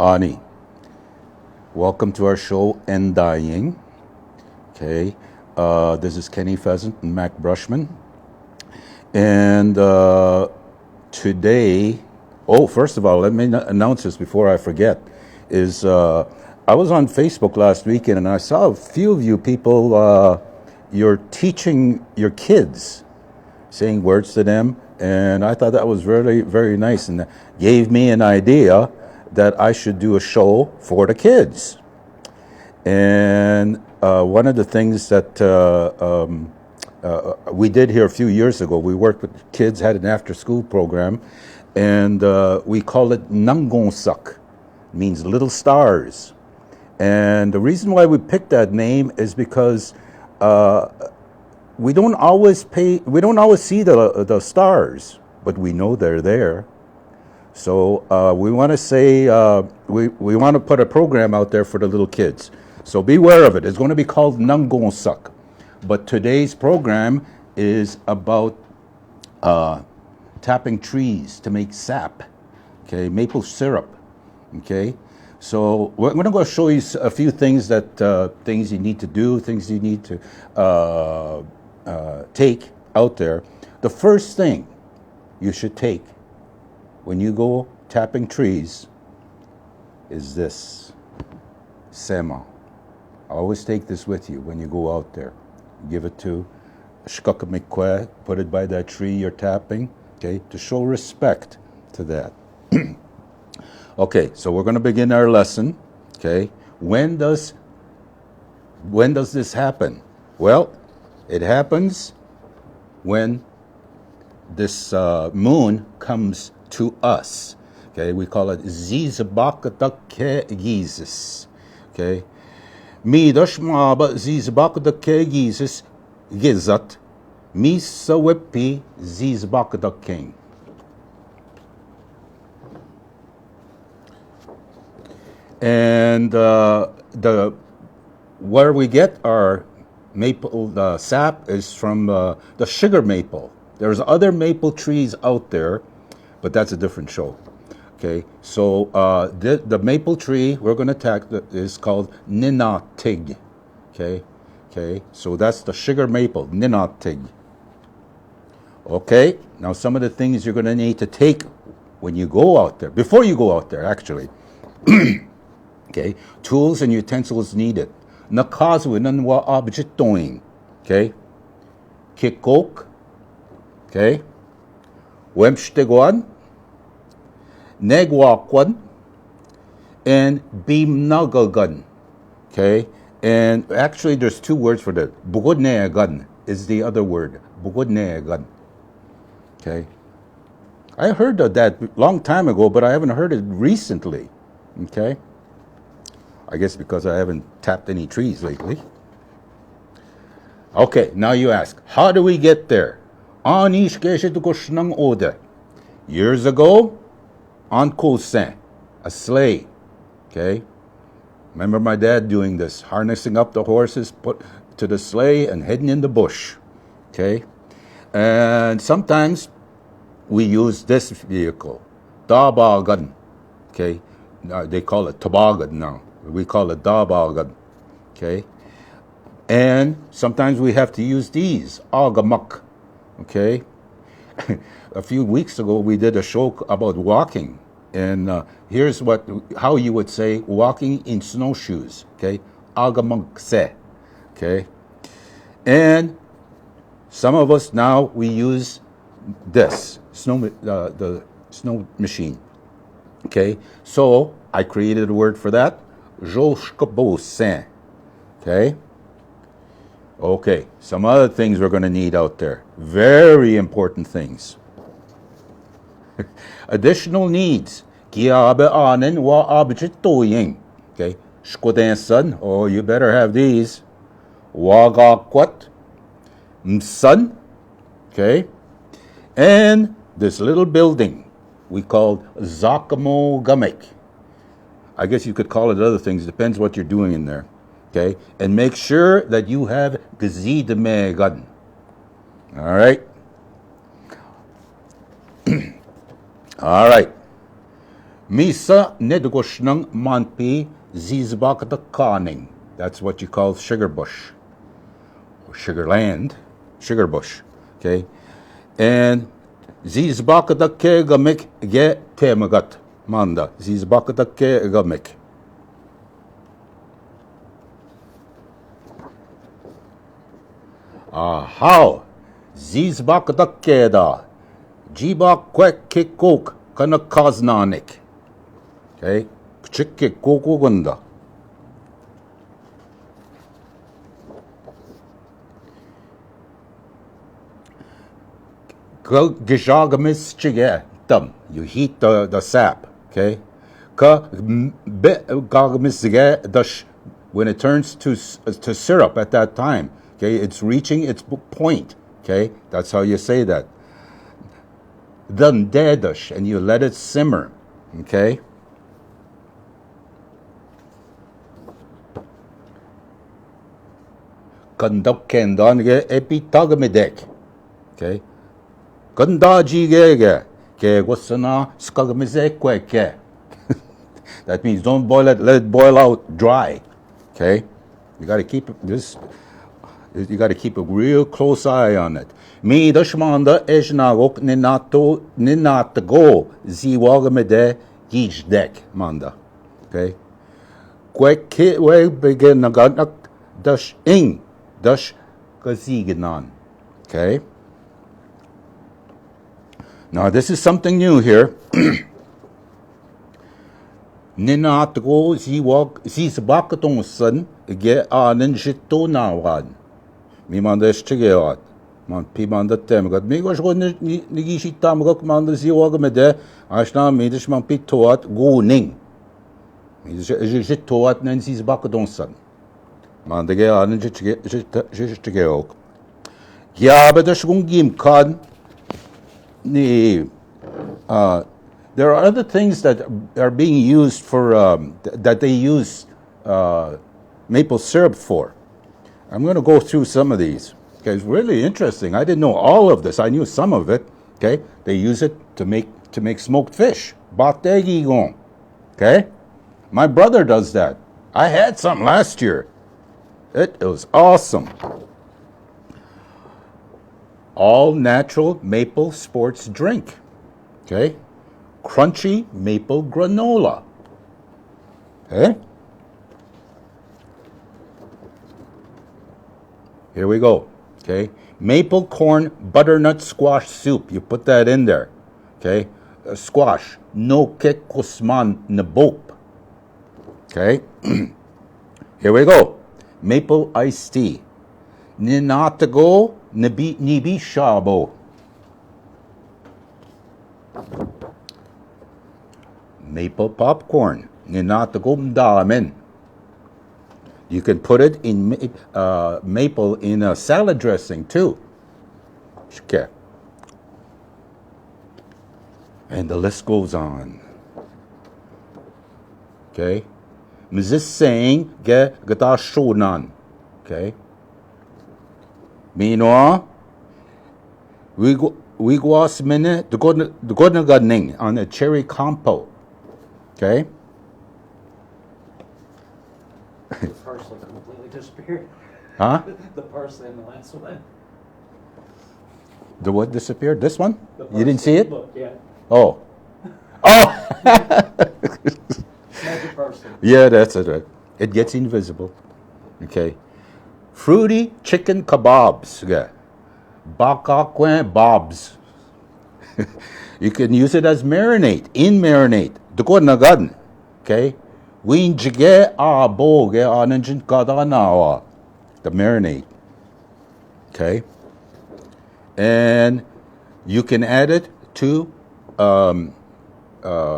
Ani. Welcome to our show, Dying. Okay, this is Kenny Pheasant and Mac Brushman. And today, first of all, let me announce this before I forget, is I was on Facebook last weekend and I saw a few of you people, you're teaching your kids, saying words to them, and I thought that was very, very nice, and gave me an idea that I should do a show for the kids. And one of the things that we did here a few years ago, we worked with kids, had an after-school program, and we call it Nangongsak, means little stars. And the reason why we picked that name is because we don't always see the stars, but we know they're there. So we want to say, we want to put a program out there for the little kids. So beware of it. It's going to be called Nangongsak. But today's program is about tapping trees to make sap, okay, maple syrup, okay. So we're going to go show you a few things things you need to do, things you need to take out there. The first thing you should take when you go tapping trees is this, sema. Always take this with you when you go out there. Give it to Shkakamikwe, put it by that tree you're tapping, okay, to show respect to that. Okay, so we're going to begin our lesson, okay. When does this happen? Well, it happens when this moon comes to us, okay. We call it Oziisibaakadaakedaa, okay. Midashmaba Oziisibaakadaakedaa gizat misawepi Oziisibaakadaakeng. And where we get our maple sap is from the sugar maple. There's other maple trees out there, but that's a different show. Okay, so the maple tree we're going to attack is called Ninatig. Okay, so that's the sugar maple, Ninatig. Okay, now some of the things you're going to need to take when you go out there, before you go out there, actually. Okay, tools and utensils needed. Nakazwinan wa abjitoing. Okay, kikok. Okay, wemstegwan, negwakwan, and beamnagagan. Okay, and actually there's two words for that. Bugudneagan is the other word. Bugudneagan. Okay, I heard of that long time ago, but I haven't heard it recently. Okay. I guess because I haven't tapped any trees lately. Okay, now you ask, how do we get there? Years ago, on Kosen, a sleigh. Okay? Remember my dad doing this, harnessing up the horses, put to the sleigh and heading in the bush. Okay? And sometimes we use this vehicle, Dabagan. Okay? They call it toboggan now. We call it dabagan, okay? And sometimes we have to use these, agamak, okay? A few weeks ago, we did a show about walking. And here's how you would say walking in snowshoes, okay? Agamakse, okay? And some of us now, we use this, the snow machine, okay? So I created a word for that. Okay? Okay, some other things we're going to need out there. Very important things. Additional needs. Okay? Shkodensan, oh, you better have these. Wagakwat. Msan. Okay? And this little building we called Zakamo Gamek. I guess you could call it other things. Depends what you're doing in there. Okay? And make sure that you have Gzidemegan. All right? All right. Misa nedgoshnang manpi Oziisibaakadaakedaa. That's what you call sugar bush, or sugar land, sugar bush. Okay, and Oziisibaakadaakedaa ge temagat manda. Oziisibaakadaakedaa. How? Oziisibaakadaakedaa. Jiba kwek kikok kana kaznanik. Okay, chikke kokogunda. Gijagamis chige dum. You heat the sap. Okay, when it turns to syrup at that time. Okay, it's reaching its point. Okay, that's how you say that. Then dedash, and you let it simmer. Okay. Kandok kendan ge epitagamidek. Okay. Kandajige ke wasana skagamizek kweke. That means don't boil it, let it boil out dry. Okay. You got to keep this. You got to keep a real close eye on it. Me dashmanda eshnagok ninatago ziwagamede yijdek manda. Okay. Kwek we begin naganak dash ing dash kaziganan. Okay. Now this is something new here. Ninatago Oziisibaakadaakedaa ge Anishinaabe nawan. Mi manda estigeat. Man pi manda temagat. Mi was go nigishi tamagak manda ziwagamede. Ashna midish man pi toat goning. Midish toat nen Oziisibaakadaakedaa. Manda ge Anishinaabe. Ja, but there's going to kan. There are other things that are being used for that they use maple syrup for. I'm going to go through some of these. Okay, it's really interesting. I didn't know all of this. I knew some of it. Okay, they use it to make smoked fish. Bategigon. Okay, my brother does that. I had some last year. It was awesome. All natural maple sports drink. Okay, crunchy maple granola. Okay. Here we go. Okay. Maple corn butternut squash soup. You put that in there. Okay. Squash. No kek kusman nabop. Okay. Here we go. Maple iced tea. Ninatago nibi shabo. Maple popcorn. Ninatago mdamen. You can put it in maple in a salad dressing too. Okay. And the list goes on. Okay. Mrs. saying ge gata shonan. Okay. Meanwhile, we go minute the golden gardening on a cherry compote. Okay. The parsley completely disappeared. Huh? The parsley in the last one. The what disappeared? This one? You didn't see it? Look, yeah. Oh. Oh! Magic parsley. Yeah, that's it. It gets invisible. Okay. Fruity chicken kebabs. Yeah. Bakakwen bobs. You can use it as marinade. In marinade. Dukod na gan. Okay. Winjige abo ge Anishinaabe. The marinade. Okay. And you can add it to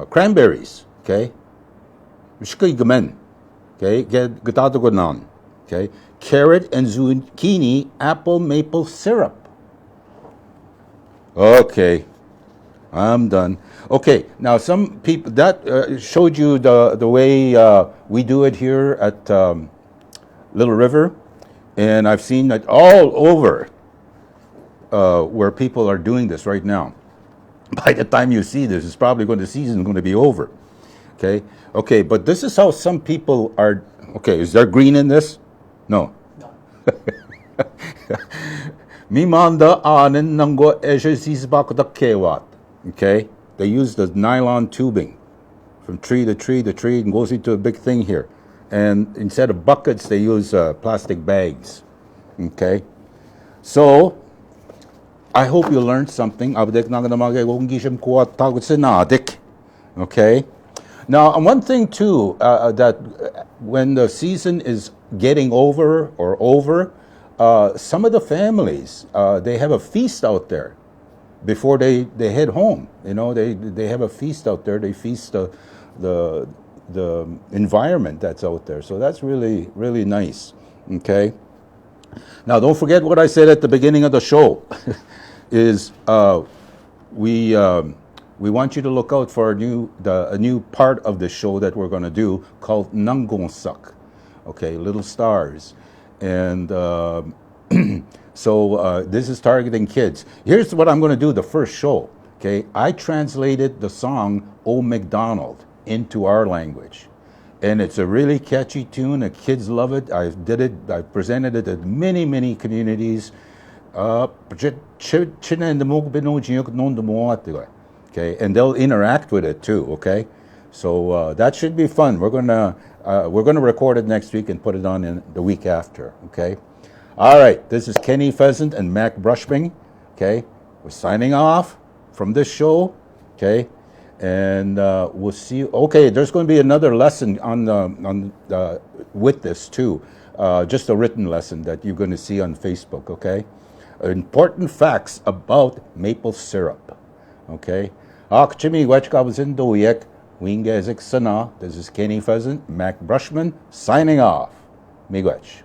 cranberries. Okay. Okay. Okay. Carrot and zucchini apple maple syrup. Okay. I'm done. Okay, now some people, that showed you the way we do it here at Little River, and I've seen it all over where people are doing this right now. By the time you see this, it's probably the season's going to be over. Okay? Okay, but this is how some people are. Okay, is there green in this? No. No. Mimanda anen nango Oziisibaakadaakedaa. Okay? They use the nylon tubing from tree to tree to tree and goes into a big thing here. And instead of buckets, they use plastic bags. Okay? So, I hope you learned something. Okay? Now, one thing too, that when the season is getting over, some of the families, they have a feast out there before they head home. You know, they have a feast out there. They feast the environment that's out there. So that's really, really nice. Okay? Now, don't forget what I said at the beginning of the show. Is we want you to look out for a new part of the show that we're going to do called Nangonsak, okay, little stars, and so this is targeting kids. Here's what I'm going to do the first show. Okay, I translated the song "O MacDonald" into our language, and it's a really catchy tune. The kids love it. I presented it at many communities. Okay, and they'll interact with it too. Okay, so that should be fun. We're gonna record it next week and put it on in the week after. Okay, all right. This is Kenny Pheasant and Mac Brushbing. Okay, we're signing off from this show. Okay, and we'll see you. Okay, there's going to be another lesson with this too. Just a written lesson that you're going to see on Facebook. Okay. Important facts about maple syrup. Okay. This is Kenny Pheasant, Mac Brushman, signing off. Miigwech.